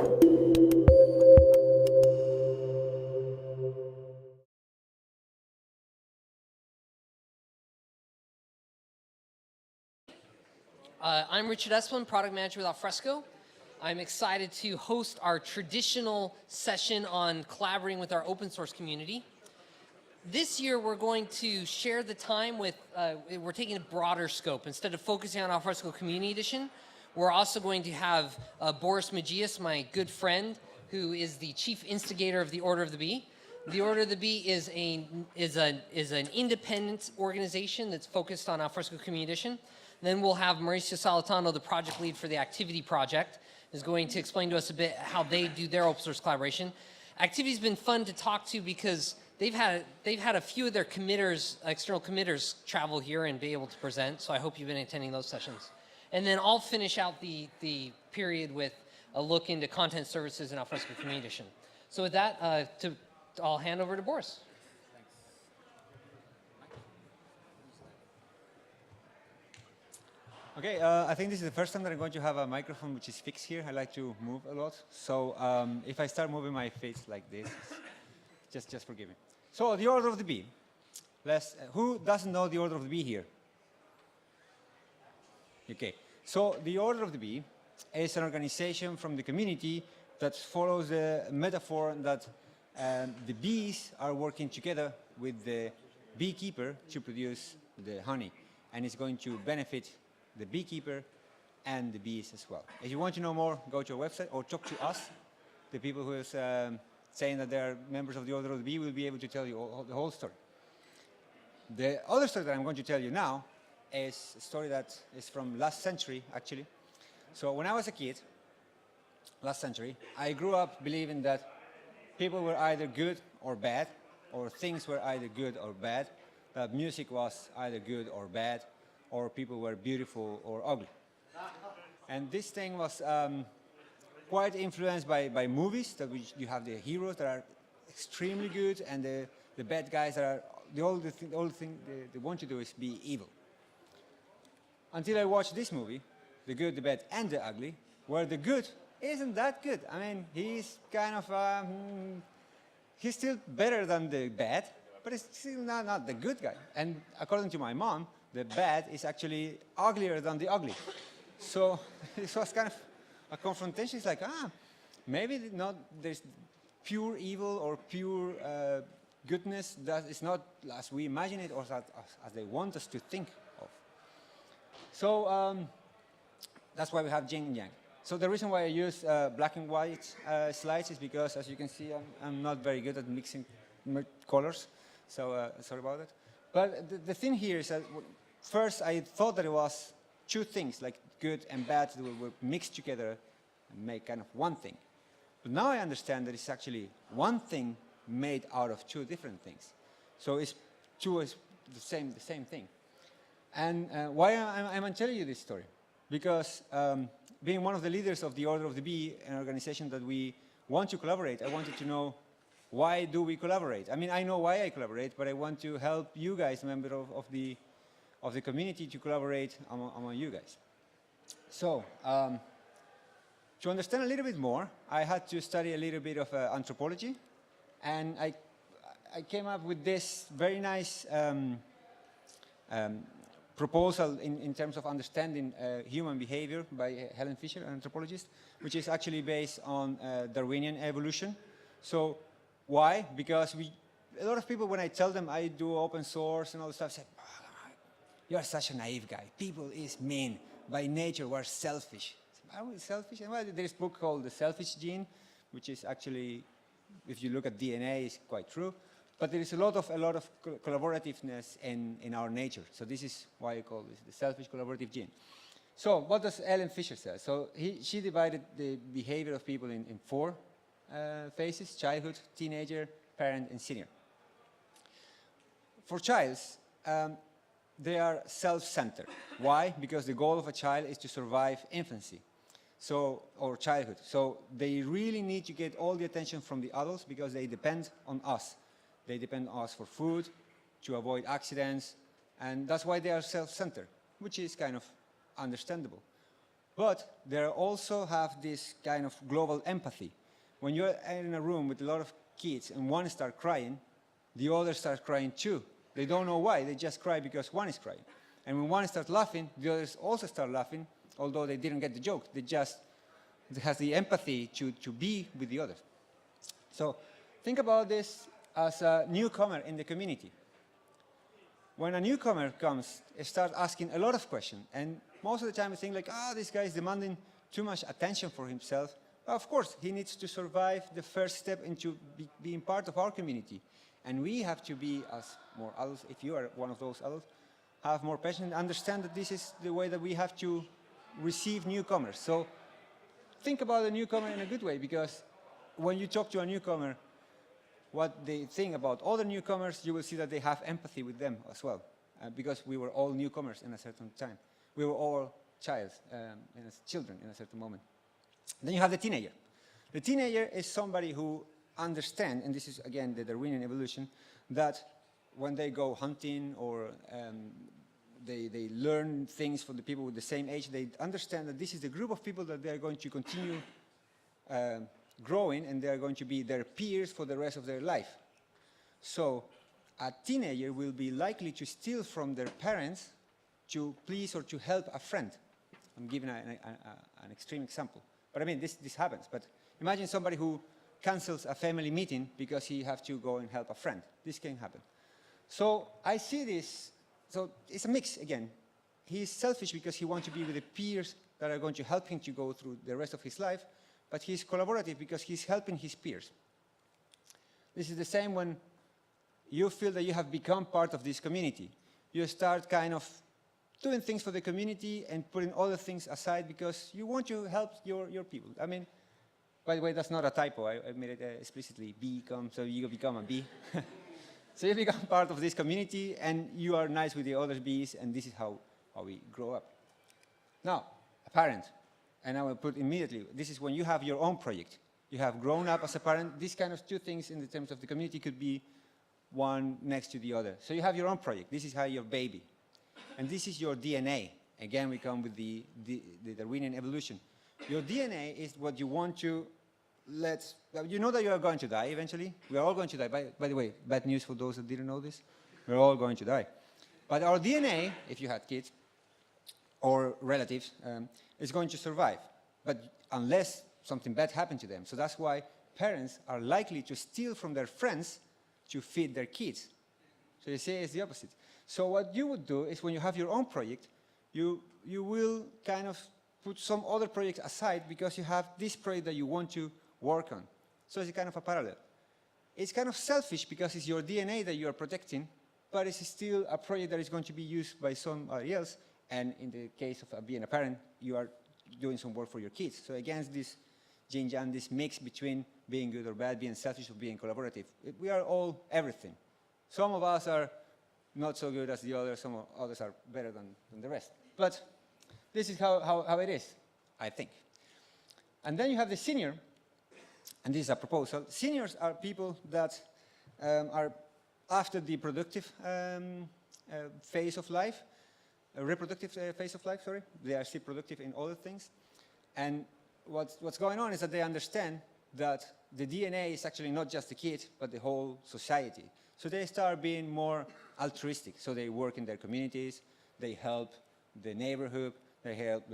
I'm Richard Esplin, Product Manager with Alfresco. I'm excited to host our traditional session on collaborating with our open source community. This year, we're going to share the time with, we're taking a broader scope. Instead of focusing on Alfresco Community Edition, we're also going to have Boriss Mejias, my good friend, who is the chief instigator of the Order of the Bee. The Order of the Bee is an independent organization that's focused on Alfresco Community Edition. Then we'll have Mauricio Salatino, the project lead for the Activiti project, is going to explain to us a bit how they do their open source collaboration. Activiti's been fun to talk to because they've had a few of their committers, external committers, travel here and be able to present. So I hope you've been attending those sessions. And then I'll finish out the period with a look into content services in Alfresco Community Edition. So with that, I'll hand over to Boriss. Okay, I think this is the first time that I'm going to have a microphone which is fixed here. I like to move a lot. So if I start moving my face like this, just forgive me. So the Order of the Bee. Who doesn't know the Order of the Bee here? Okay, so the Order of the Bee is an organization from the community that follows the metaphor that the bees are working together with the beekeeper to produce the honey. And it's going to benefit the beekeeper and the bees as well. If you want to know more, go to our website or talk to us. The people who are saying that they are members of the Order of the Bee will be able to tell you the whole story. The other story that I'm going to tell you now is a story that is from last century, actually. So when I was a kid, last century, I grew up believing that people were either good or bad, or things were either good or bad, that music was either good or bad, or people were beautiful or ugly. And this thing was quite influenced by movies, that you have the heroes that are extremely good and the bad guys that are, the only thing they want to do is be evil. Until I watched this movie, The Good, the Bad and the Ugly, where the good isn't that good. I mean, he's kind of, he's still better than the bad, but it's still not the good guy. And according to my mom, the bad is actually uglier than the ugly. So it was kind of a confrontation. It's like, maybe not there's pure evil or pure goodness that is not as we imagine it or as they want us to think of. So that's why we have yin and yang. So the reason why I use black and white slides is because, as you can see, I'm not very good at mixing colors. So sorry about that. But the thing here is that first I thought that it was two things, like good and bad, that were mixed together and make kind of one thing. But now I understand that it's actually one thing made out of two different things. So it's two is the same thing. And why I'm telling you this story? Because being one of the leaders of the Order of the Bee, an organization that we want to collaborate, I wanted to know, why do we collaborate? I mean, I know why I collaborate, but I want to help you guys, members of the community, to collaborate among you guys. So, to understand a little bit more, I had to study a little bit of anthropology, and I came up with this very nice proposal in terms of understanding human behavior by Helen Fisher, an anthropologist, which is actually based on Darwinian evolution. So why? Because a lot of people, when I tell them I do open source and all this stuff, say, oh, you're such a naive guy. People is mean. By nature, we're selfish. Are we selfish? And well, there's a book called The Selfish Gene, which is actually, if you look at DNA, is quite true. But there is a lot of collaborativeness in our nature. So this is why I call this the selfish collaborative gene. So what does Ellen Fisher say? So she divided the behavior of people in four phases: childhood, teenager, parent, and senior. For childs, they are self-centered. Why? Because the goal of a child is to survive infancy, or childhood. So they really need to get all the attention from the adults because they depend on us. They depend on us for food, to avoid accidents, and that's why they are self-centered, which is kind of understandable. But they also have this kind of global empathy. When you're in a room with a lot of kids and one starts crying, the others start crying too. They don't know why, they just cry because one is crying. And when one starts laughing, the others also start laughing, although they didn't get the joke. They has the empathy to be with the others. So think about this as a newcomer in the community. When a newcomer comes, they start asking a lot of questions. And most of the time, you think like, this guy is demanding too much attention for himself. Well, of course, he needs to survive the first step into being part of our community. And we have to be, as more adults, if you are one of those adults, have more passion and understand that this is the way that we have to receive newcomers. So think about a newcomer in a good way, because when you talk to a newcomer, what they think about other newcomers, you will see that they have empathy with them as well, because we were all newcomers in a certain time. We were all children in a certain moment. Then you have the teenager. The teenager is somebody who understands, and this is again the Darwinian evolution, that when they go hunting or they learn things from the people with the same age, they understand that this is the group of people that they are going to continue growing, and they are going to be their peers for the rest of their life. So a teenager will be likely to steal from their parents to please or to help a friend. I'm giving an extreme example. But I mean, this happens. But imagine somebody who cancels a family meeting because he has to go and help a friend. This can happen. So I see this, so it's a mix again. He's selfish because he wants to be with the peers that are going to help him to go through the rest of his life, but he's collaborative because he's helping his peers. This is the same when you feel that you have become part of this community. You start kind of doing things for the community and putting other things aside because you want to help your people. I mean, by the way, that's not a typo. I made it explicitly. So you become a bee. So you become part of this community, and you are nice with the other bees, and this is how we grow up. Now, a parent, and I will put immediately, this is when you have your own project. You have grown up as a parent. These kind of two things in the terms of the community could be one next to the other. So you have your own project. This is how your baby. And this is your DNA. Again, we come with the Darwinian evolution. Your DNA is what you want to you know that you are going to die eventually. We are all going to die. By the way, bad news for those that didn't know this. We're all going to die. But our DNA, if you had kids or relatives, is going to survive. But unless something bad happened to them. So that's why parents are likely to steal from their friends to feed their kids. So you see, it's the opposite. So what you would do is when you have your own project, you will kind of put some other projects aside because you have this project that you want to work on. So it's kind of a parallel. It's kind of selfish because it's your DNA that you are protecting, but it's still a project that is going to be used by somebody else. And in the case of being a parent, you are doing some work for your kids. So against this yin-yang, this mix between being good or bad, being selfish or being collaborative, we are all everything. Some of us are not so good as the others, some others are better than the rest. But this is how it is, I think. And then you have the senior, and this is a proposal. Seniors are people that are after the productive phase of life, reproductive phase of life, sorry. They are still productive in other things. And what's going on is that they understand that the DNA is actually not just the kid, but the whole society. So they start being more altruistic. So they work in their communities, they help the neighborhood, they help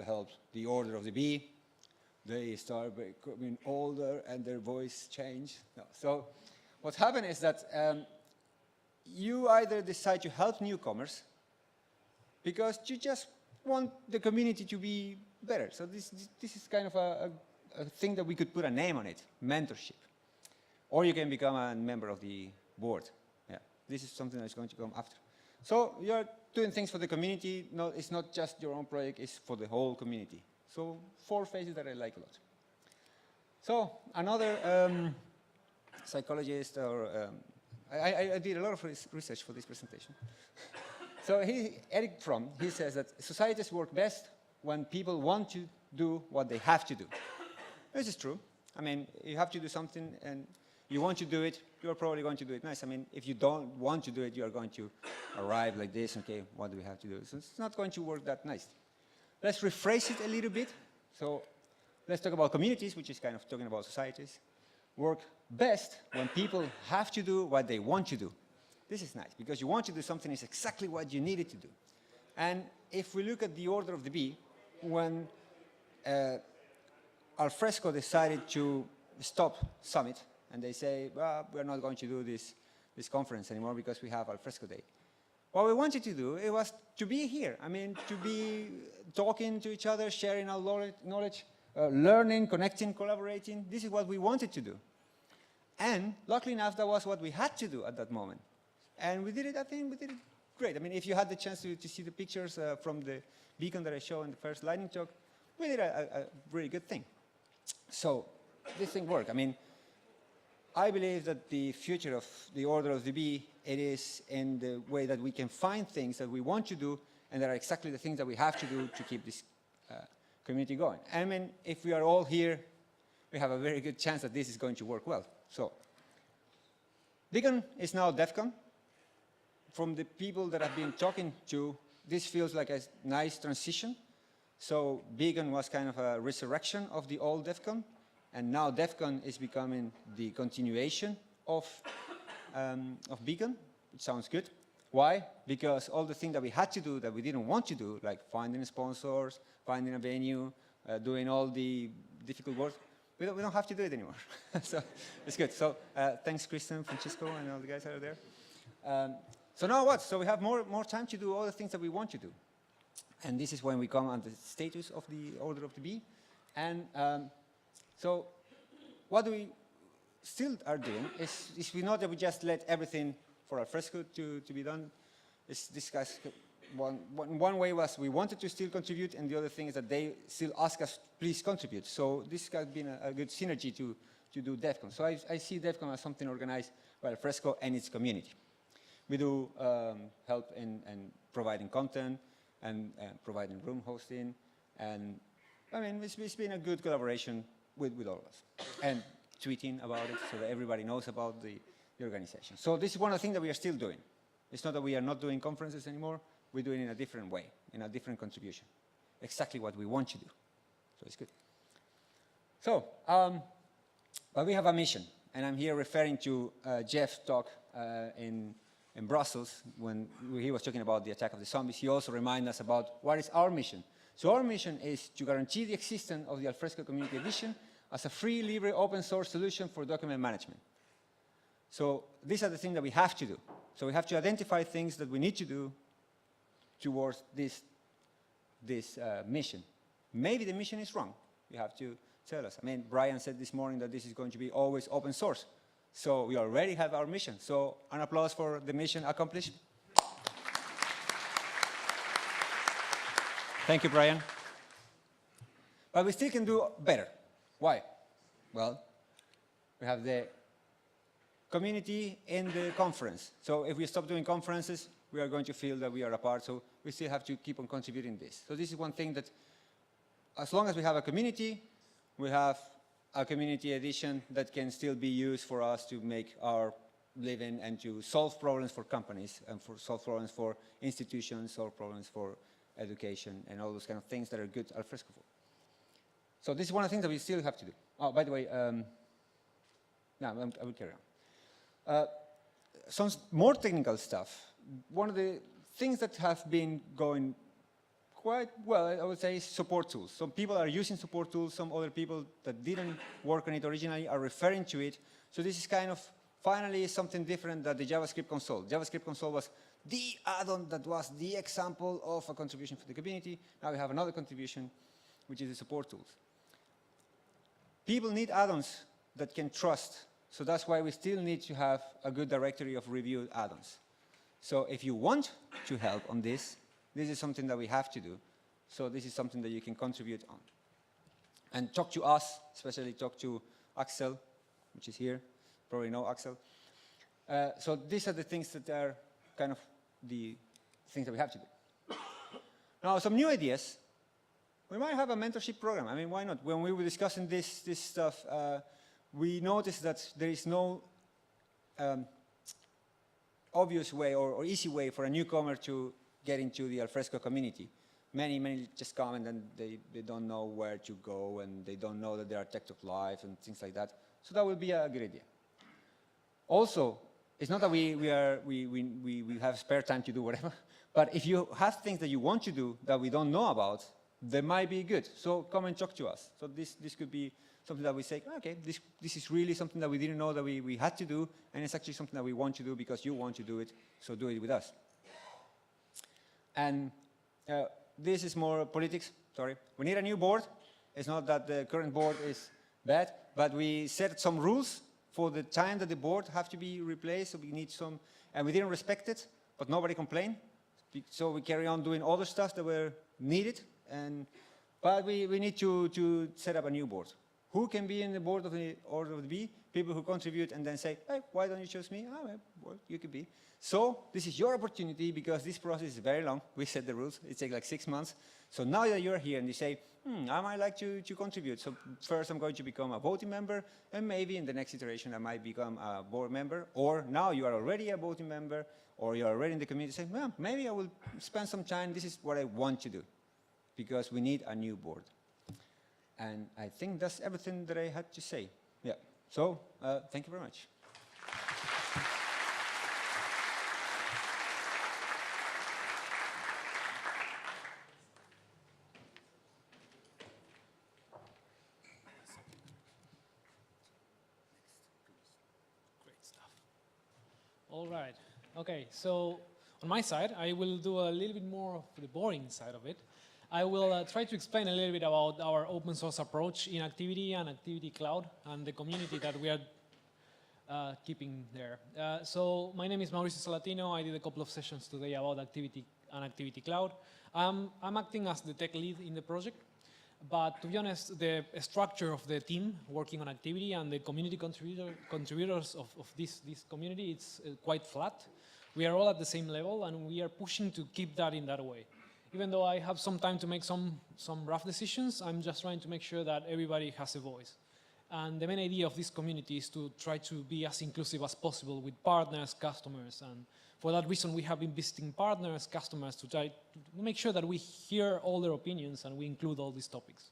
the order of the bee. They start becoming older and their voice change. No. So what happened is that you either decide to help newcomers because you just want the community to be better. So this is kind of a thing that we could put a name on it, mentorship. Or you can become a member of the board. Yeah, this is something that's going to come after. So you're doing things for the community. No, it's not just your own project, it's for the whole community. So 4 phases that I like a lot. So another psychologist, or I did a lot of research for this presentation. So Eric Fromm, he says that societies work best when people want to do what they have to do. This is true. I mean, you have to do something and you want to do it, you're probably going to do it nice. I mean, if you don't want to do it, you are going to arrive like this, okay, what do we have to do? So it's not going to work that nice. Let's rephrase it a little bit. So let's talk about communities, which is kind of talking about societies. Work best when people have to do what they want to do. This is nice, because you want to do something is exactly what you needed to do. And if we look at the order of the bee, when Alfresco decided to stop Summit, and they say, well, we're not going to do this conference anymore because we have Alfresco Day. What we wanted to do, it was to be here. I mean, to be talking to each other, sharing our knowledge, learning, connecting, collaborating. This is what we wanted to do. And luckily enough, that was what we had to do at that moment. And we did it, I think we did it great. I mean, if you had the chance to see the pictures from the beacon that I showed in the first lightning talk, we did a really good thing. So this thing worked. I mean, I believe that the future of the order of the bee, it is in the way that we can find things that we want to do, and that are exactly the things that we have to do to keep this community going. I mean, if we are all here, we have a very good chance that this is going to work well. So, Beacon is now DevCon. From the people that I've been talking to, this feels like a nice transition. So, Beacon was kind of a resurrection of the old DevCon. And now DevCon is becoming the continuation of Beacon, which sounds good. Why? Because all the things that we had to do that we didn't want to do, like finding sponsors, finding a venue, doing all the difficult work, we don't have to do it anymore. So it's good. So thanks, Kristen, Francisco, and all the guys that are there. So now what? So we have more time to do all the things that we want to do. And this is when we come on the status of the order of the bee. And so what we still are doing is we know that we just let everything for Alfresco to be done. This guy's one way was we wanted to still contribute, and the other thing is that they still ask us, please contribute. So this has been a good synergy to do DevCon. So I see DevCon as something organized by Alfresco and its community. We do help in providing content and providing room hosting, and I mean, it's been a good collaboration with all of us. And tweeting about it so that everybody knows about the organization. So this is one of the things that we are still doing. It's not that we are not doing conferences anymore, we're doing it in a different way, in a different contribution. Exactly what we want to do. So it's good. So, but we have a mission, and I'm here referring to Jeff's talk in Brussels when he was talking about the attack of the zombies. He also reminded us about what is our mission. So our mission is to guarantee the existence of the Alfresco Community Edition as a free, libre, open source solution for document management. So these are the things that we have to do. So we have to identify things that we need to do towards this mission. Maybe the mission is wrong. You have to tell us. I mean, Brian said this morning that this is going to be always open source. So we already have our mission. So an applause for the mission accomplished. Thank you, Brian. But we still can do better. Why? Well, we have the community in the conference. So if we stop doing conferences, we are going to feel that we are apart. So we still have to keep on contributing this. So this is one thing that, as long as we have a community, we have a community edition that can still be used for us to make our living and to solve problems for companies and solve problems for institutions, solve problems for education and all those kind of things that are good Alfresco for. So this is one of the things that we still have to do. Oh, by the way, no, I will carry on. Some more technical stuff. One of the things that have been going quite well, I would say, is support tools. Some people are using support tools. Some other people that didn't work on it originally are referring to it. So this is kind of finally something different than the JavaScript console. JavaScript console was the add-on that was the example of a contribution for the community. Now we have another contribution, which is the support tools. People need add-ons that can trust. So that's why we still need to have a good directory of reviewed add-ons. So if you want to help on this, this is something that we have to do. So this is something that you can contribute on. And talk to us, especially talk to Axel, which is here. Probably know Axel. So these are the things that are kind of the things that we have to do. Now, some new ideas. We might have a mentorship program. I mean, why not? When we were discussing this stuff, we noticed that there is no obvious way or easy way for a newcomer to get into the Alfresco community. many just come and then they don't know where to go and they don't know that there are Tech Talk Live and things like that. So that would be a good idea. Also, it's not that we have spare time to do whatever, but if you have things that you want to do that we don't know about, they might be good. So come and talk to us. So this could be something that we say, okay, this is really something that we didn't know that we had to do, and it's actually something that we want to do because you want to do it, so do it with us. And this is more politics, sorry. We need a new board. It's not that the current board is bad, but we set some rules for the time that the board have to be replaced, so we need some, and we didn't respect it, but nobody complained. So we carry on doing all the stuff that were needed, but we need to set up a new board. Who can be in the board of the Order of the Bee? People who contribute and then say, hey, why don't you choose me? Oh, well, you could be. So this is your opportunity because this process is very long. We set the rules. It takes like 6 months. So now that you're here and you say, I might like to contribute. So first I'm going to become a voting member, and maybe in the next iteration I might become a board member. Or now you are already a voting member, or you're already in the community, say, well, maybe I will spend some time. This is what I want to do, because we need a new board. And I think that's everything that I had to say. Yeah. So thank you very much. All right. Okay, so on my side, I will do a little bit more of the boring side of it. I will try to explain a little bit about our open source approach in Activiti and Activiti Cloud and the community that we are keeping there. So my name is Mauricio Salatino. I did a couple of sessions today about Activiti and Activiti Cloud. I'm acting as the tech lead in the project. But to be honest, the structure of the team working on Activiti and the community contributors of this community, it's quite flat. We are all at the same level, and we are pushing to keep that in that way. Even though I have some time to make some rough decisions, I'm just trying to make sure that everybody has a voice. And the main idea of this community is to try to be as inclusive as possible with partners, customers, and for that reason, we have been visiting partners, customers, to try to make sure that we hear all their opinions and we include all these topics.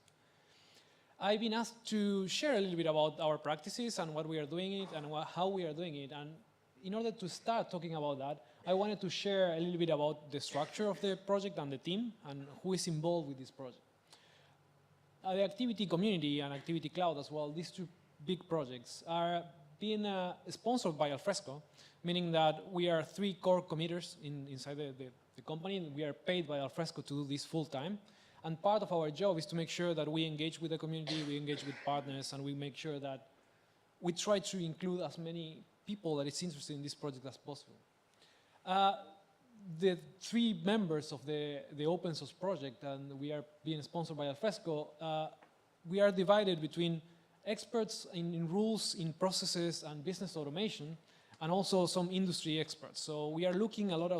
I've been asked to share a little bit about our practices and what we are doing it and how we are doing it. And in order to start talking about that, I wanted to share a little bit about the structure of the project and the team and who is involved with this project. The Activiti community and Activiti Cloud as well, these two big projects are being sponsored by Alfresco, meaning that we are 3 core committers inside the company. We are paid by Alfresco to do this full time. And part of our job is to make sure that we engage with the community, we engage with partners, and we make sure that we try to include as many people that is interested in this project as possible. The 3 members of the open source project, and we are being sponsored by Alfresco, we are divided between experts in rules, in processes, and business automation, and also some industry experts. So we are looking a lot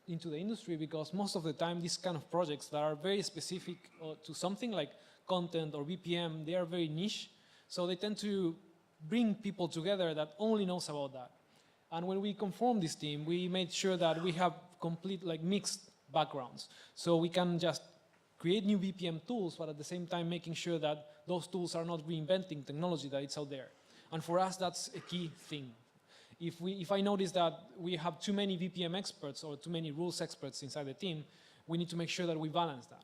into the industry because most of the time these kind of projects that are very specific to something like content or BPM, they are very niche. So they tend to bring people together that only knows about that. And when we conform this team, we made sure that we have complete mixed backgrounds. So we can just create new BPM tools, but at the same time making sure that those tools are not reinventing technology that it's out there. And for us, that's a key thing. If I notice that we have too many VPM experts or too many rules experts inside the team, we need to make sure that we balance that.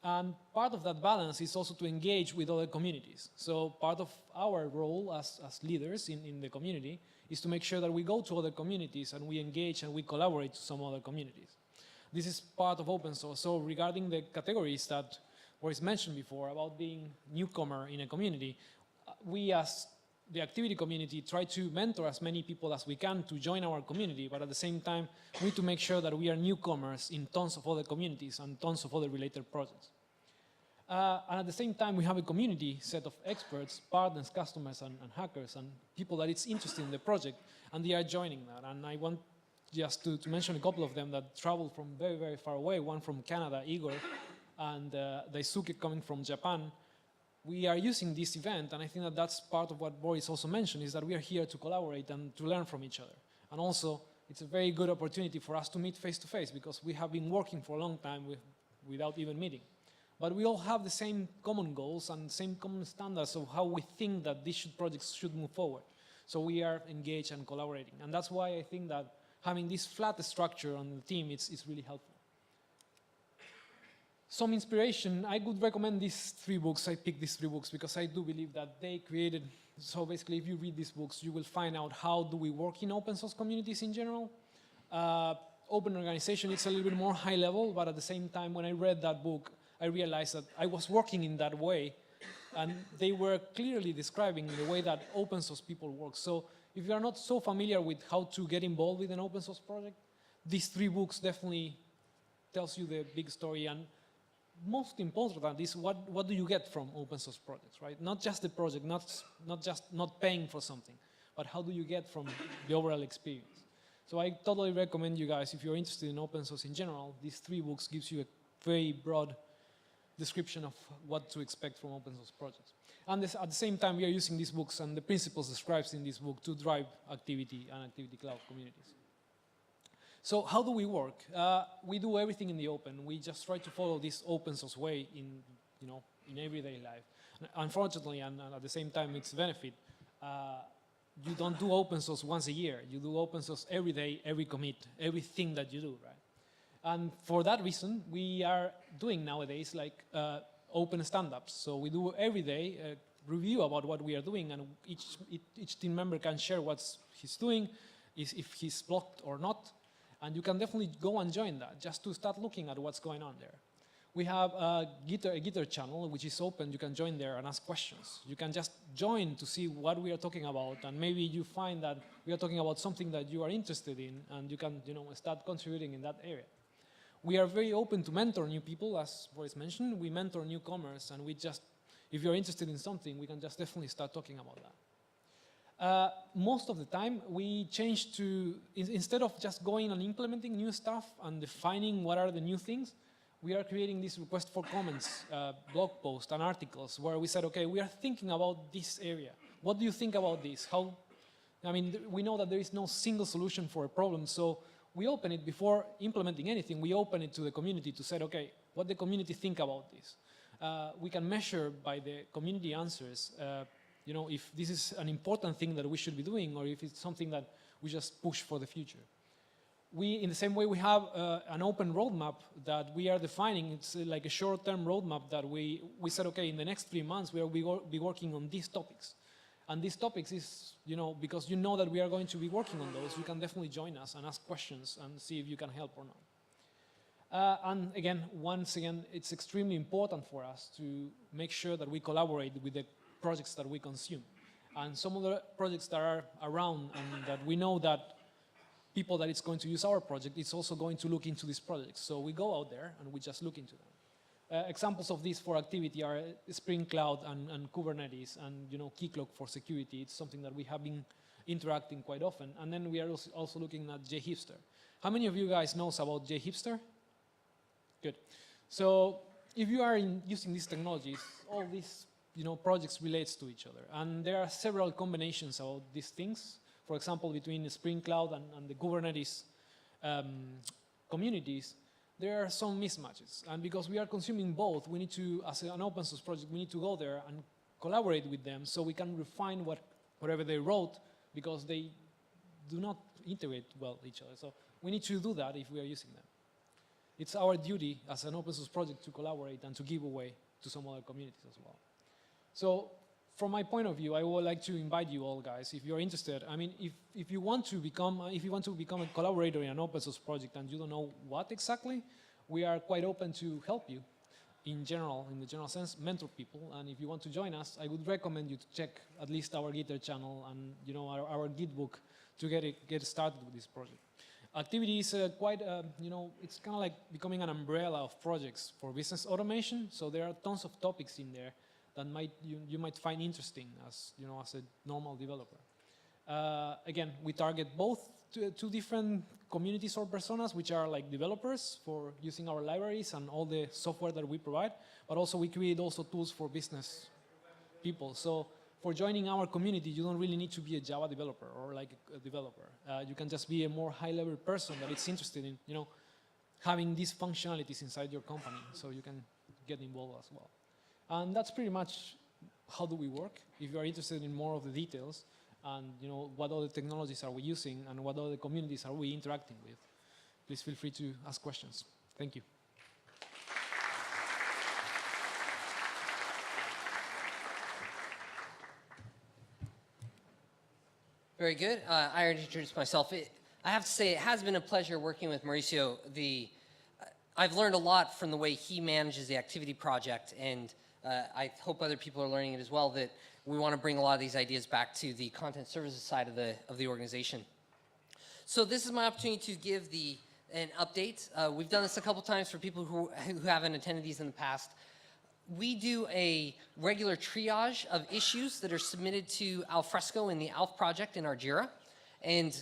And part of that balance is also to engage with other communities. So part of our role as leaders in the community is to make sure that we go to other communities and we engage and we collaborate to some other communities. This is part of open source. So regarding the categories that Boriss mentioned before about being newcomer in a community, we as the Activiti community try to mentor as many people as we can to join our community, but at the same time, we need to make sure that we are newcomers in tons of other communities and tons of other related projects. And at the same time, we have a community set of experts, partners, customers, and hackers, and people that it's interested in the project, and they are joining that. And I want just to mention a couple of them that traveled from very, very far away, one from Canada, Igor, and Daisuke coming from Japan. We are using this event, and I think that that's part of what Boriss also mentioned, is that we are here to collaborate and to learn from each other. And also, it's a very good opportunity for us to meet face to face, because we have been working for a long time. We've without even meeting. But we all have the same common goals and same common standards of how we think that these projects should move forward. So we are engaged and collaborating. And that's why I think that having this flat structure on the team is really helpful. Some inspiration, I would recommend these 3 books. I picked these 3 books because I do believe that they created, so basically if you read these books, you will find out how do we work in open source communities in general. Open organization, it's a little bit more high level, but at the same time, when I read that book, I realized that I was working in that way, and they were clearly describing the way that open source people work. So if you are not so familiar with how to get involved with an open source project, these 3 books definitely tells you the big story. And most important is what do you get from open source projects, right? Not just the project, not just not paying for something, but how do you get from the overall experience? So I totally recommend you guys, if you're interested in open source in general, these 3 books gives you a very broad description of what to expect from open source projects. And at the same time, we are using these books and the principles described in this book to drive Activiti and Activiti Cloud communities. So how do we work? We do everything in the open. We just try to follow this open source way in everyday life. Unfortunately, and at the same time, it's a benefit. You don't do open source once a year. You do open source every day, every commit, everything that you do, right? And for that reason, we are doing nowadays like open stand-ups. So we do every day a review about what we are doing, and each team member can share what he's doing, if he's blocked or not. And you can definitely go and join that, just to start looking at what's going on there. We have a Gitter channel, which is open. You can join there and ask questions. You can just join to see what we are talking about, and maybe you find that we are talking about something that you are interested in, and you can start contributing in that area. We are very open to mentor new people, as Boriss mentioned. We mentor newcomers, and if you're interested in something, we can just definitely start talking about that. Most of the time, we change to, instead of just going and implementing new stuff and defining what are the new things, we are creating this request for comments, blog posts and articles where we said, okay, we are thinking about this area. What do you think about this? We know that there is no single solution for a problem, so we open it before implementing anything. We open it to the community to say, okay, what the community think about this. We can measure by the community answers if this is an important thing that we should be doing, or if it's something that we just push for the future. In the same way, we have an open roadmap that we are defining. It's like a short-term roadmap that we said, okay, in the next 3 months, we will be working on these topics. And these topics is, because you know that we are going to be working on those, you can definitely join us and ask questions and see if you can help or not. And again, once again, it's extremely important for us to make sure that we collaborate with the projects that we consume. And some of the projects that are around and that we know that people that it's going to use our project, it's also going to look into these projects. So we go out there and we just look into them. Examples of this for Activiti are Spring Cloud and Kubernetes and Keycloak for security. It's something that we have been interacting quite often. And then we are also looking at JHipster. How many of you guys knows about JHipster? Good. So if you are using these technologies, all these projects relates to each other. And there are several combinations of these things. For example, between the Spring Cloud and the Kubernetes communities, there are some mismatches. And because we are consuming both, we need to, as an open source project, we need to go there and collaborate with them so we can refine whatever they wrote, because they do not integrate well with each other. So we need to do that if we are using them. It's our duty as an open source project to collaborate and to give away to some other communities as well. So from my point of view, I would like to invite you all guys, if you're interested. If you want to become a collaborator in an open source project and you don't know what exactly, we are quite open to help you in the general sense, mentor people. And if you want to join us, I would recommend you to check at least our Gitter channel and our Git book to get started with this project. Activiti is it's kind of like becoming an umbrella of projects for business automation. So there are tons of topics in there that you might find interesting as a normal developer. Again, we target both two different communities or personas, which are like developers for using our libraries and all the software that we provide, but also we create also tools for business people. So for joining our community, you don't really need to be a Java developer or like a developer. You can just be a more high-level person that is interested in having these functionalities inside your company so you can get involved as well. And that's pretty much how do we work. If you are interested in more of the details and what other technologies are we using and what other communities are we interacting with, please feel free to ask questions. Thank you. Very good. I already introduced myself. I have to say, it has been a pleasure working with Mauricio. I've learned a lot from the way he manages the Activity project, and I hope other people are learning it as well, that we want to bring a lot of these ideas back to the content services side of the organization. So this is my opportunity to give an update. We've done this a couple times for people who haven't attended these in the past. We do a regular triage of issues that are submitted to Alfresco in the Alf project in our Jira, and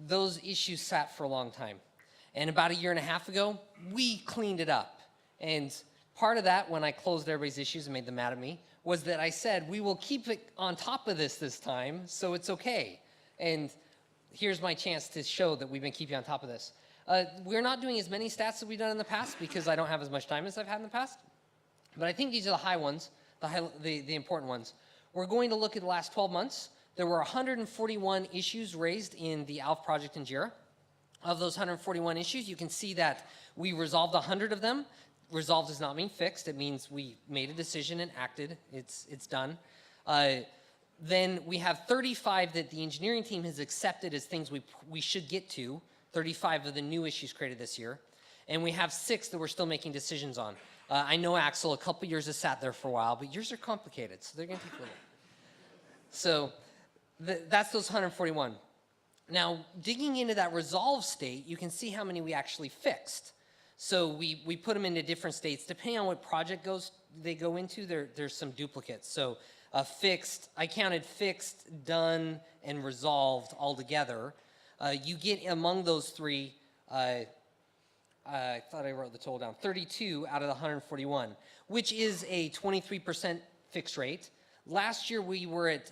those issues sat for a long time. And about a year and a half ago, we cleaned it up. And part of that, when I closed everybody's issues and made them mad at me, was that I said, we will keep it on top of this time, so it's okay. And here's my chance to show that we've been keeping on top of this. We're not doing as many stats as we've done in the past because I don't have as much time as I've had in the past. But I think these are the high ones, the important ones. We're going to look at the last 12 months. There were 141 issues raised in the ALF project in Jira. Of those 141 issues, you can see that we resolved 100 of them. Resolved does not mean fixed. It means we made a decision and acted. It's done. Then we have 35 that the engineering team has accepted as things we should get to, 35 of the new issues created this year. And we have 6 that we're still making decisions on. I know Axel, a couple years has sat there for a while, but yours are complicated, so they're going to take a little. So that's those 141. Now, digging into that resolve state, you can see how many we actually fixed. So we put them into different states. Depending on what project they go into, there's some duplicates. So fixed, I counted fixed, done, and resolved all together. You get among those 3, I thought I wrote the total down, 32 out of the 141, which is a 23% fixed rate. Last year we were at,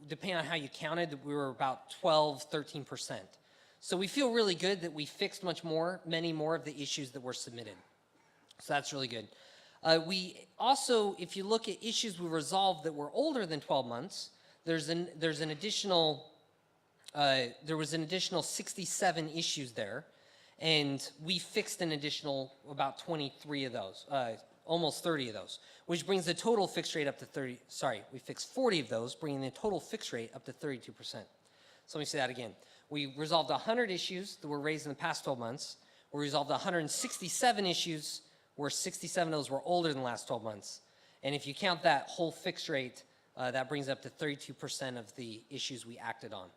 depending on how you counted, we were about 12, 13%. So we feel really good that we fixed many more of the issues that were submitted. So that's really good. We also, if you look at issues we resolved that were older than 12 months, there was an additional 67 issues there. And we fixed an additional about 23 of those, almost 30 of those, which brings the total fixed rate up to we fixed 40 of those, bringing the total fixed rate up to 32%. So let me say that again. We resolved 100 issues that were raised in the past 12 months. We resolved 167 issues, where 67 of those were older than the last 12 months. And if you count that whole fixed rate, that brings up to 32% of the issues we acted on.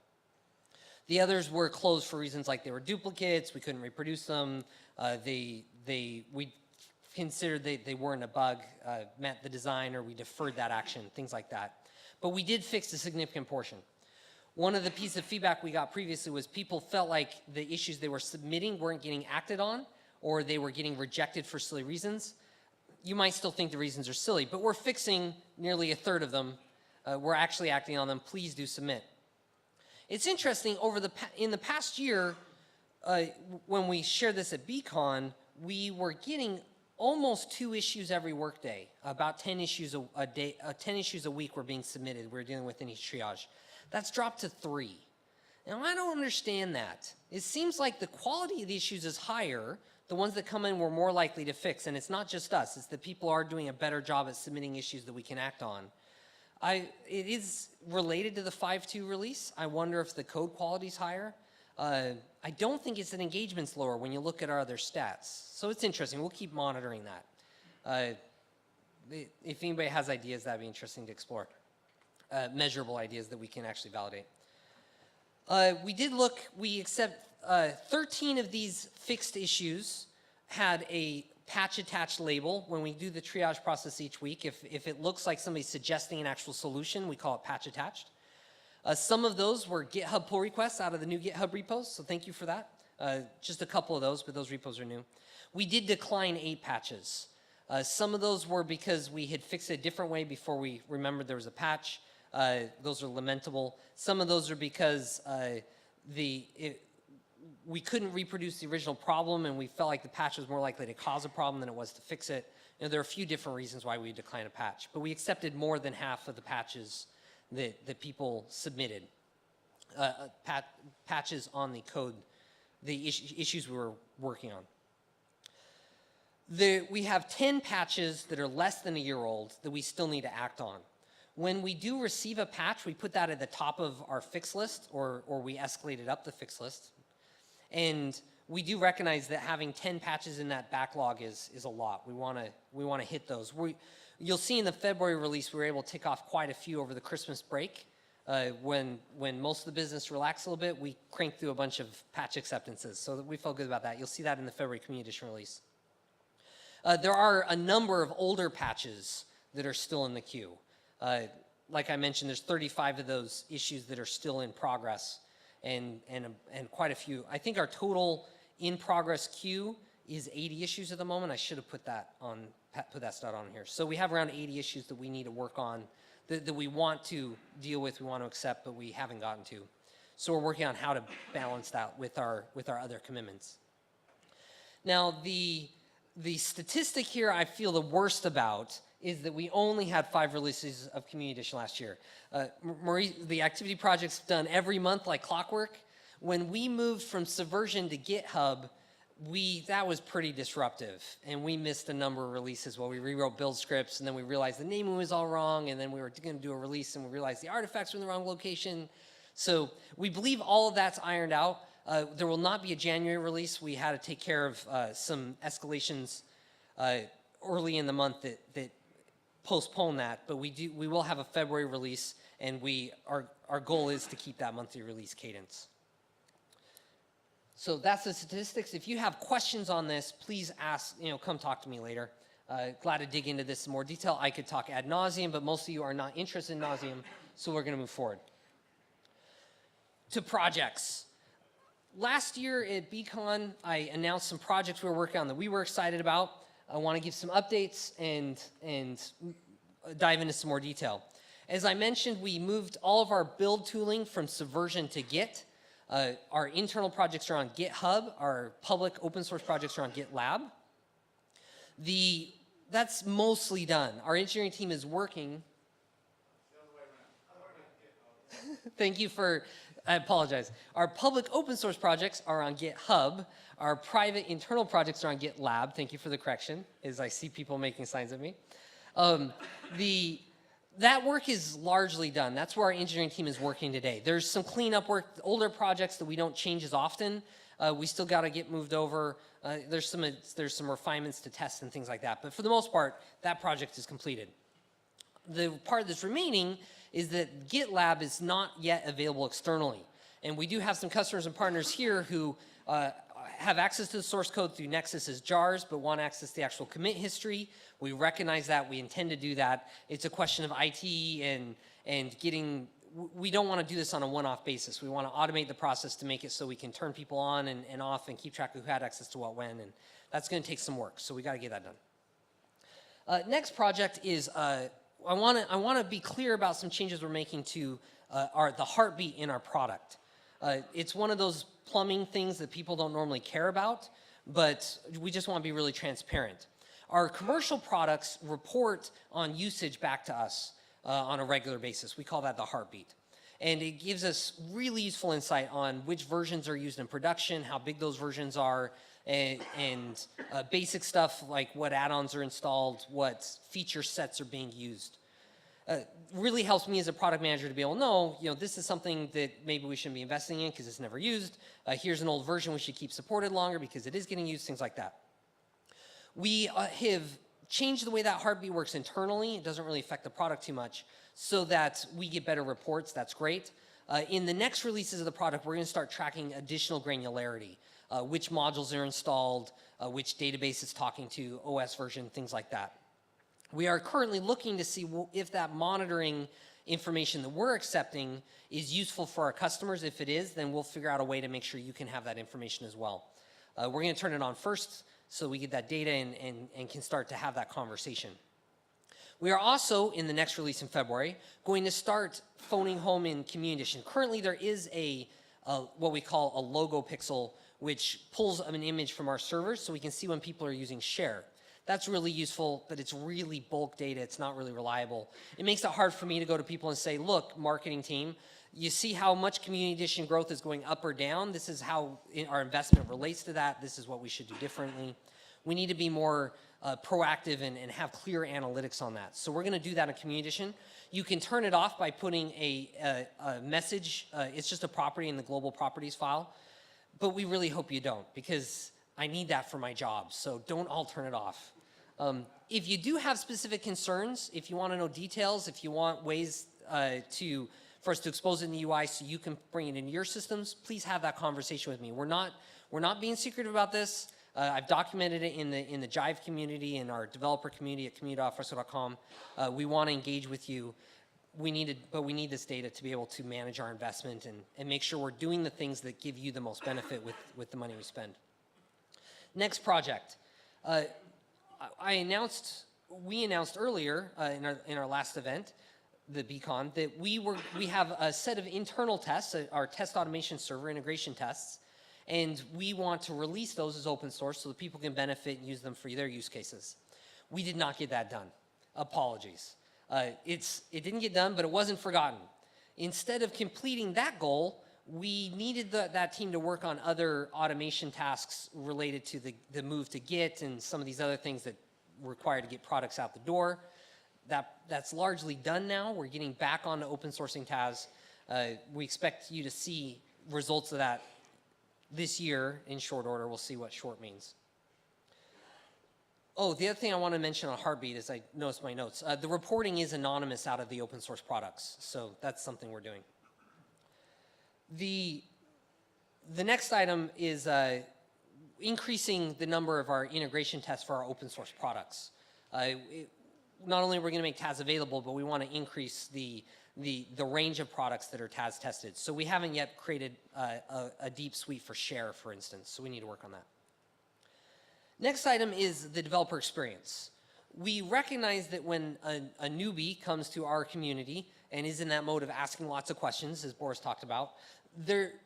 The others were closed for reasons like they were duplicates, we couldn't reproduce them, we considered they weren't a bug, met the design, or we deferred that action, things like that. But we did fix a significant portion. One of the pieces of feedback we got previously was people felt like the issues they were submitting weren't getting acted on, or they were getting rejected for silly reasons. You might still think the reasons are silly, but we're fixing nearly a third of them. We're actually acting on them. Please do submit. It's interesting, in the past year, when we shared this at BCon, we were getting almost 2 issues every workday. About 10 issues a day, 10 issues a week were being submitted. We were dealing with in each triage. That's dropped to 3. Now, I don't understand that. It seems like the quality of the issues is higher. The ones that come in we're more likely to fix, and it's not just us. It's that people are doing a better job at submitting issues that we can act on. It is related to the 5.2 release. I wonder if the code quality is higher. I don't think it's that engagement's lower when you look at our other stats. So it's interesting. We'll keep monitoring that. If anybody has ideas, that'd be interesting to explore. Measurable ideas that we can actually validate. We accept 13 of these fixed issues had a patch attached label. When we do the triage process each week, if it looks like somebody's suggesting an actual solution, we call it patch attached. Some of those were GitHub pull requests out of the new GitHub repos, so thank you for that. Just a couple of those, but those repos are new. We did decline 8 patches. Some of those were because we had fixed it a different way before we remembered there was a patch. Those are lamentable. Some of those are because we couldn't reproduce the original problem, and we felt like the patch was more likely to cause a problem than it was to fix it. There are a few different reasons why we declined a patch, but we accepted more than half of the patches that people submitted, patches on the code, the issues we were working on. We have 10 patches that are less than a year old that we still need to act on. When we do receive a patch, we put that at the top of our fix list, or we escalate it up the fix list. And we do recognize that having 10 patches in that backlog is a lot. We want to hit those. You'll see in the February release, we were able to tick off quite a few over the Christmas break. When most of the business relaxed a little bit, we cranked through a bunch of patch acceptances. So we felt good about that. You'll see that in the February Community Edition release. There are a number of older patches that are still in the queue. Like I mentioned, there's 35 of those issues that are still in progress, and quite a few. I think our total in progress queue is 80 issues at the moment. I should have put that stat on here. So we have around 80 issues that we need to work on, that we want to deal with, we want to accept, but we haven't gotten to. So we're working on how to balance that with our other commitments. Now the statistic here I feel the worst about is that we only had 5 releases of Community Edition last year. The activity project's done every month like clockwork. When we moved from Subversion to GitHub, that was pretty disruptive, and we missed a number of releases while we rewrote build scripts, and then we realized the naming was all wrong, and then we were going to do a release, and we realized the artifacts were in the wrong location. So we believe all of that's ironed out. There will not be a January release. We had to take care of some escalations early in the month that postpone that, but we will have a February release, and our goal is to keep that monthly release cadence. So that's the statistics. If you have questions on this, please ask, come talk to me later. Glad to dig into this in more detail. I could talk ad nauseum, but most of you are not interested in nauseum, so we're going to move forward. To projects. Last year at BCon, I announced some projects we were working on that we were excited about. I want to give some updates and dive into some more detail. As I mentioned, we moved all of our build tooling from Subversion to Git. Our internal projects are on GitHub. Our public open source projects are on GitLab. That's mostly done. Our engineering team is working. Thank you for, I apologize. Our public open source projects are on GitHub. Our private internal projects are on GitLab. Thank you for the correction, as I see people making signs at me. That work is largely done. That's where our engineering team is working today. There's some cleanup work, older projects that we don't change as often. We still got to get moved over. There's some refinements to test and things like that. But for the most part, that project is completed. The part that's remaining is that GitLab is not yet available externally. And we do have some customers and partners here who have access to the source code through Nexus as jars, but want access to the actual commit history. We recognize that. We intend to do that. It's a question of IT and getting, we don't want to do this on a one-off basis. We want to automate the process to make it so we can turn people on and off and keep track of who had access to what when, and that's going to take some work, so we got to get that done. Next project is, I want to be clear about some changes we're making to the heartbeat in our product. It's one of those plumbing things that people don't normally care about, but we just want to be really transparent. Our commercial products report on usage back to us on a regular basis. We call that the heartbeat. And it gives us really useful insight on which versions are used in production, how big those versions are, and basic stuff like what add-ons are installed, what feature sets are being used. Really helps me as a product manager to be able to know, this is something that maybe we shouldn't be investing in because it's never used. Here's an old version we should keep supported longer because it is getting used, things like that. We have changed the way that heartbeat works internally. It doesn't really affect the product too much so that we get better reports. That's great. In the next releases of the product, we're going to start tracking additional granularity, which modules are installed, which database it's talking to, OS version, things like that. We are currently looking to see if that monitoring information that we're accepting is useful for our customers. If it is, then we'll figure out a way to make sure you can have that information as well. We're going to turn it on first so we get that data and can start to have that conversation. We are also, in the next release in February, going to start phoning home in Community Edition. Currently, there is a what we call a logo pixel, which pulls an image from our servers so we can see when people are using share. That's really useful, but it's really bulk data. It's not really reliable. It makes it hard for me to go to people and say, look, marketing team, you see how much community edition growth is going up or down. This is how our investment relates to that. This is what we should do differently. We need to be more proactive and have clear analytics on that. So we're going to do that in community edition. You can turn it off by putting a message. It's just a property in the global properties file. But we really hope you don't, because I need that for my job. So don't all turn it off. If you do have specific concerns, if you want to know details, if you want ways for us to expose it in the UI so you can bring it into your systems, please have that conversation with me. We're not being secretive about this. I've documented it in the Jive community, in our developer community at community.alfresco.com. We want to engage with you. But we need this data to be able to manage our investment and make sure we're doing the things that give you the most benefit with the money we spend. Next project. We announced earlier in our last event, the DevCon, that we have a set of internal tests, our test automation server integration tests, and we want to release those as open source so that people can benefit and use them for their use cases. We did not get that done. Apologies. It didn't get done, but it wasn't forgotten. Instead of completing that goal, we needed that team to work on other automation tasks related to the move to Git and some of these other things that require to get products out the door. That's largely done now. We're getting back on to open sourcing TAS. We expect you to see results of that this year in short order. We'll see what short means. Oh, the other thing I want to mention on Heartbeat is I noticed my notes. The reporting is anonymous out of the open source products, so that's something we're doing. The next item is increasing the number of our integration tests for our open source products. Not only are we going to make TAS available, but we want to increase the range of products that are TAS tested. So we haven't yet created a deep suite for share, for instance, so we need to work on that. Next item is the developer experience. We recognize that when a newbie comes to our community and is in that mode of asking lots of questions, as Boriss talked about,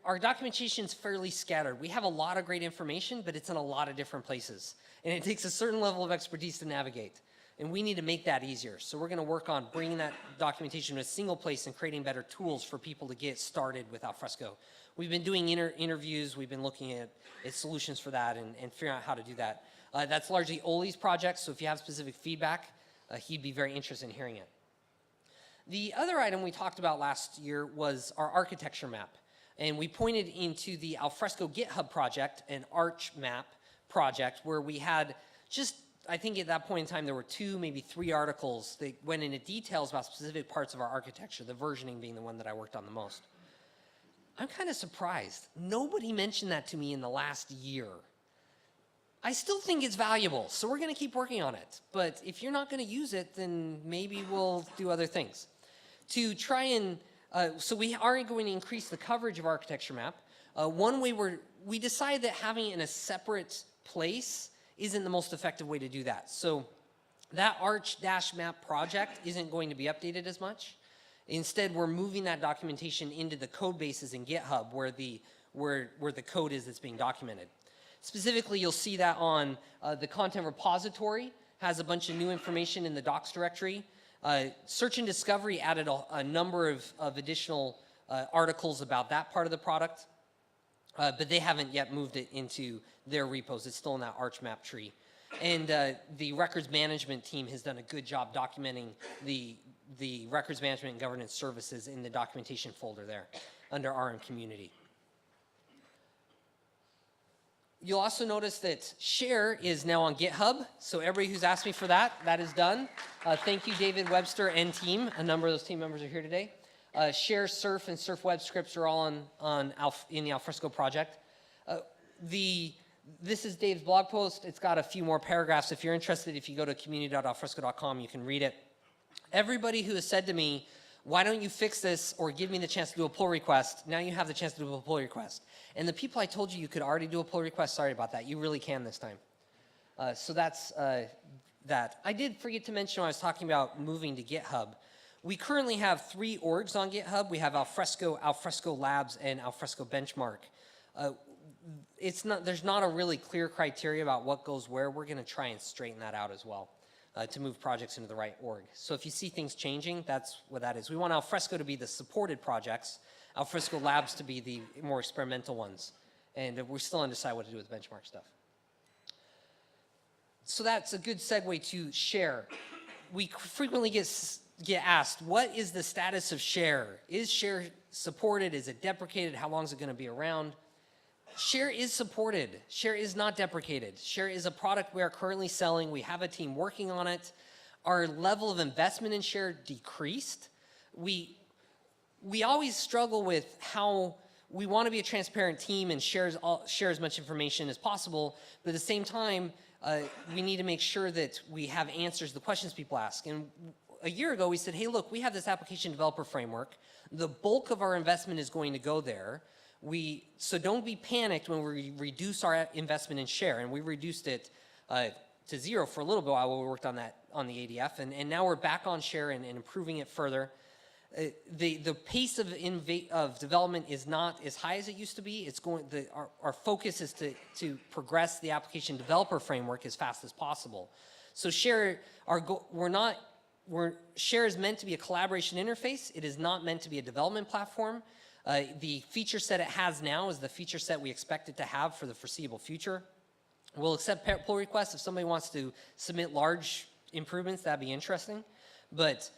our documentation is fairly scattered. We have a lot of great information, but it's in a lot of different places. And it takes a certain level of expertise to navigate. And we need to make that easier. So we're going to work on bringing that documentation to a single place and creating better tools for people to get started with Alfresco. We've been doing interviews. We've been looking at solutions for that and figuring out how to do that. That's largely Oli's project, so if you have specific feedback, he'd be very interested in hearing it. The other item we talked about last year was our architecture map. And we pointed into the Alfresco GitHub project, an Arch map project, where we had I think at that point in time, there were 2, maybe 3 articles that went into details about specific parts of our architecture, the versioning being the one that I worked on the most. I'm kind of surprised. Nobody mentioned that to me in the last year. I still think it's valuable, so we're going to keep working on it. But if you're not going to use it, then maybe we'll do other things. To try and, so we are going to increase the coverage of architecture map. One way we decided that having it in a separate place isn't the most effective way to do that. So that Arch-map project isn't going to be updated as much. Instead, we're moving that documentation into the code bases in GitHub where the code is that's being documented. Specifically, you'll see that on the content repository has a bunch of new information in the docs directory. Search and Discovery added a number of additional articles about that part of the product, but they haven't yet moved it into their repos. It's still in that Arch map tree. And the records management team has done a good job documenting the records management and governance services in the documentation folder there under RM Community. You'll also notice that Share is now on GitHub. So everybody who's asked me for that is done. Thank you, David Webster and team. A number of those team members are here today. Share, Surf, and Surf web scripts are all in the Alfresco project. This is Dave's blog post. It's got a few more paragraphs. If you're interested, if you go to community.alfresco.com, you can read it. Everybody who has said to me, why don't you fix this or give me the chance to do a pull request, now you have the chance to do a pull request. And the people I told you could already do a pull request, sorry about that. You really can this time. So that's that. I did forget to mention when I was talking about moving to GitHub. We currently have 3 orgs on GitHub. We have Alfresco, Alfresco Labs, and Alfresco Benchmark. There's not a really clear criteria about what goes where. We're going to try and straighten that out as well to move projects into the right org. So if you see things changing, that's what that is. We want Alfresco to be the supported projects, Alfresco Labs to be the more experimental ones. And we're still undecided what to do with benchmark stuff. So that's a good segue to share. We frequently get asked, what is the status of share? Is share supported? Is it deprecated? How long is it going to be around? Share is supported. Share is not deprecated. Share is a product we are currently selling. We have a team working on it. Our level of investment in share decreased. We always struggle with how we want to be a transparent team and share as much information as possible, but at the same time, we need to make sure that we have answers to the questions people ask. And a year ago, we said, hey, look, we have this application developer framework. The bulk of our investment is going to go there. So don't be panicked when we reduce our investment in share. And we reduced it to 0 for a little bit while we worked on that on the ADF. And now we're back on share and improving it further. The pace of development is not as high as it used to be. Our focus is to progress the application developer framework as fast as possible. So share, share is meant to be a collaboration interface. It is not meant to be a development platform. The feature set it has now is the feature set we expect it to have for the foreseeable future. We'll accept pull requests if somebody wants to submit large improvements. That'd be interesting. But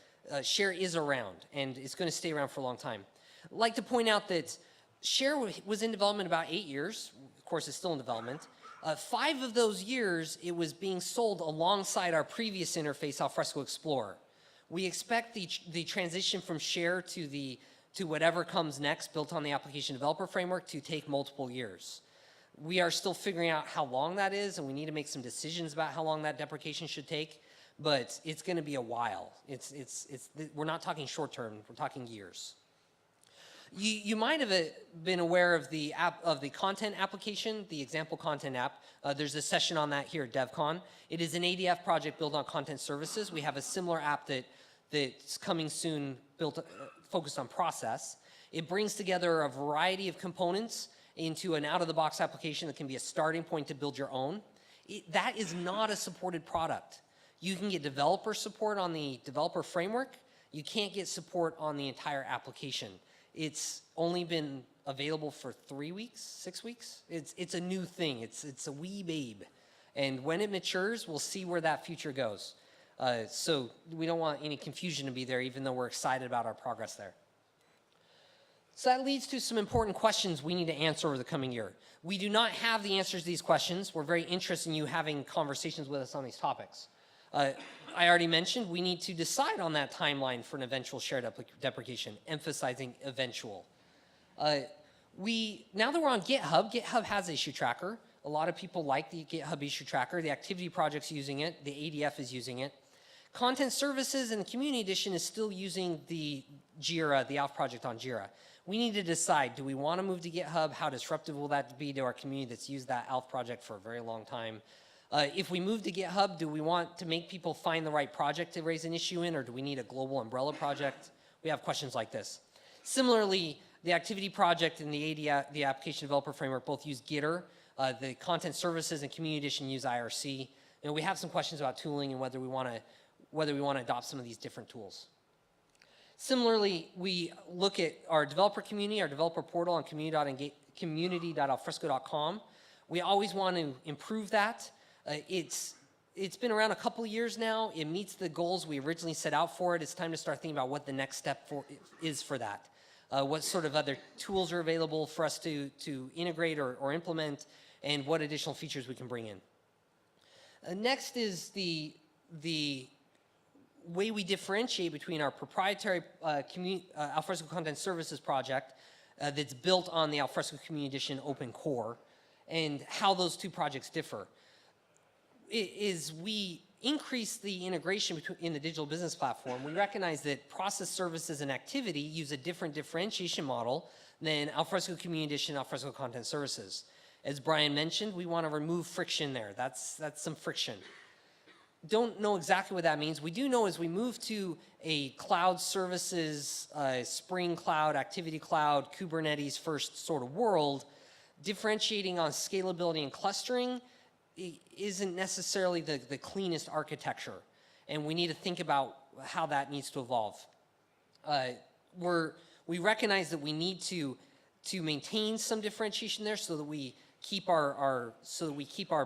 share is around, and it's going to stay around for a long time. I'd like to point out that share was in development about 8 years. Of course, it's still in development. 5 of those years, it was being sold alongside our previous interface, Alfresco Explorer. We expect the transition from share to whatever comes next, built on the application developer framework, to take multiple years. We are still figuring out how long that is, and we need to make some decisions about how long that deprecation should take, but it's going to be a while. We're not talking short term, we're talking years. You might have been aware of the content application, the example content app. There's a session on that here at DevCon. It is an ADF project built on content services. We have a similar app that's coming soon, focused on process. It brings together a variety of components into an out-of-the-box application that can be a starting point to build your own. That is not a supported product. You can get developer support on the developer framework. You can't get support on the entire application. It's only been available for 3 weeks, 6 weeks. It's a new thing. It's a wee babe. And when it matures, we'll see where that future goes. So we don't want any confusion to be there, even though we're excited about our progress there. So that leads to some important questions we need to answer over the coming year. We do not have the answers to these questions. We're very interested in you having conversations with us on these topics. I already mentioned we need to decide on that timeline for an eventual shared deprecation, emphasizing eventual. Now that we're on GitHub, GitHub has issue tracker. A lot of people like the GitHub issue tracker. The Activiti project's using it. The ADF is using it. Content services and the community edition is still using the Jira, the Alf project on Jira. We need to decide, do we want to move to GitHub? How disruptive will that be to our community that's used that Alf project for a very long time? If we move to GitHub, do we want to make people find the right project to raise an issue in, or do we need a global umbrella project? We have questions like this. Similarly, the Activiti project and the application developer framework both use Gitter. The content services and community edition use IRC. And we have some questions about tooling and whether we want to adopt some of these different tools. Similarly, we look at our developer community, our developer portal on community.alfresco.com. We always want to improve that. It's been around a couple of years now. It meets the goals we originally set out for it. It's time to start thinking about what the next step is for that. What sort of other tools are available for us to integrate or implement, and what additional features we can bring in. Next is the way we differentiate between our proprietary Alfresco Content Services project that's built on the Alfresco Community Edition open core, and how those two projects differ. We increase the integration in the digital business platform. We recognize that process services and Activiti use a different differentiation model than Alfresco Community Edition, Alfresco Content Services. As Brian mentioned, we want to remove friction there. That's some friction. don't know exactly what that means. We do know as we move to a cloud services, Spring Cloud, Activity Cloud, Kubernetes first sort of world, differentiating on scalability and clustering isn't necessarily the cleanest architecture. And we need to think about how that needs to evolve. We recognize that we need to maintain some differentiation there so that we keep our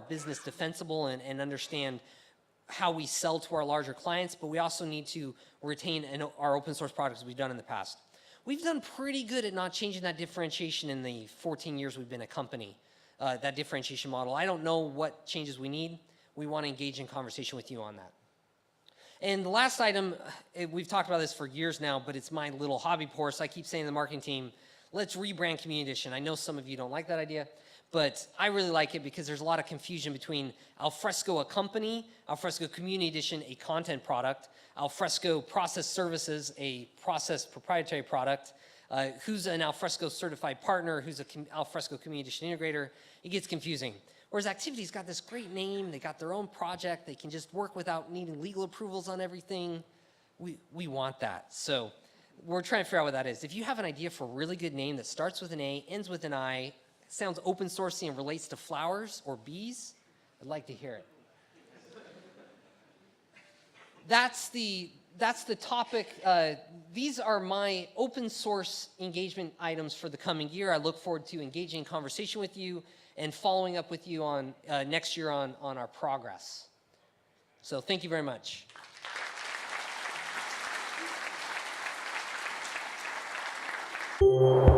business defensible and understand how we sell to our larger clients, but we also need to retain our open source products we've done in the past. We've done pretty good at not changing that differentiation in the 14 years we've been a company, that differentiation model. I don't know what changes we need. We want to engage in conversation with you on that. And the last item, we've talked about this for years now, but it's my little hobby horse. I keep saying to the marketing team, let's rebrand Community Edition. I know some of you don't like that idea, but I really like it because there's a lot of confusion between Alfresco, a company, Alfresco Community Edition, a content product, Alfresco Process Services, a process proprietary product, who's an Alfresco certified partner, who's an Alfresco Community Edition integrator. It gets confusing. Whereas Activiti's got this great name, they got their own project, they can just work without needing legal approvals on everything. We want that. So we're trying to figure out what that is. If you have an idea for a really good name that starts with an A, ends with an I, sounds open sourcey and relates to flowers or bees, I'd like to hear it. That's the topic. These are my open source engagement items for the coming year. I look forward to engaging in conversation with you and following up with you on next year on our progress. So thank you very much. You